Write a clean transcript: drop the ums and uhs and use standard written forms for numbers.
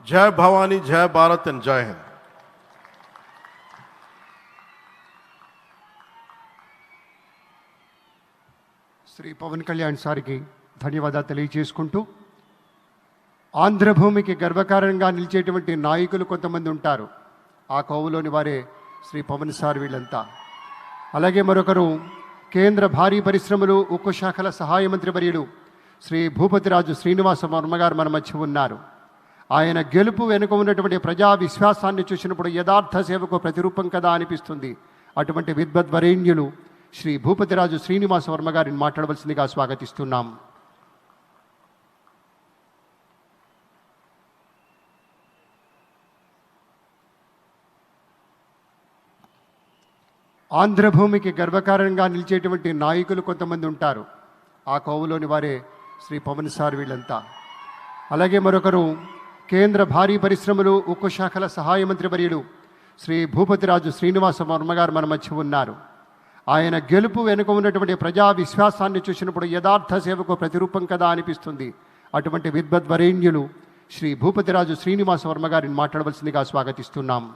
జై భవానీ, జై భారత్ అండ్ జై హింద్. శ్రీ పవన్ కళ్యాణ్ సార్కి ధన్యవాదాలు తెలియజేసుకుంటూ, ఆంధ్రభూమికి గర్వకారణంగా నిలిచేటువంటి నాయకులు కొంతమంది ఉంటారు. ఆ కోవలోని వారే శ్రీ పవన్ సార్ వీళ్ళంతా. అలాగే మరొకరు కేంద్ర భారీ పరిశ్రమలు ఉక్కు శాఖల సహాయ మంత్రి వర్యులు శ్రీ భూపతిరాజు శ్రీనివాస వర్మ గారు మన మధ్య ఉన్నారు. ఆయన గెలుపు వెనుక ఉన్నటువంటి ప్రజా విశ్వాసాన్ని చూసినప్పుడు యథార్థ సేవకు ప్రతిరూపం కదా అనిపిస్తుంది. అటువంటి విద్వద్వరేణ్యులు శ్రీ భూపతిరాజు శ్రీనివాస వర్మ గారిని మాట్లాడవలసిందిగా స్వాగతిస్తున్నాం. ఆంధ్రభూమికి గర్వకారణంగా నిలిచేటువంటి నాయకులు కొంతమంది ఉంటారు. ఆ కోవలోని వారే శ్రీ పవన్ సార్ వీళ్ళంతా. అలాగే మరొకరు కేంద్ర భారీ పరిశ్రమలు ఉక్కు శాఖల సహాయ మంత్రి వర్యులు శ్రీ భూపతిరాజు శ్రీనివాస వర్మ గారు మన మధ్య ఉన్నారు. ఆయన గెలుపు వెనుక ఉన్నటువంటి ప్రజా విశ్వాసాన్ని చూసినప్పుడు యథార్థ సేవకు ప్రతిరూపం కదా అనిపిస్తుంది. అటువంటి విద్వద్వరేణ్యులు శ్రీ భూపతిరాజు శ్రీనివాస వర్మ గారిని మాట్లాడవలసిందిగా స్వాగతిస్తున్నాం.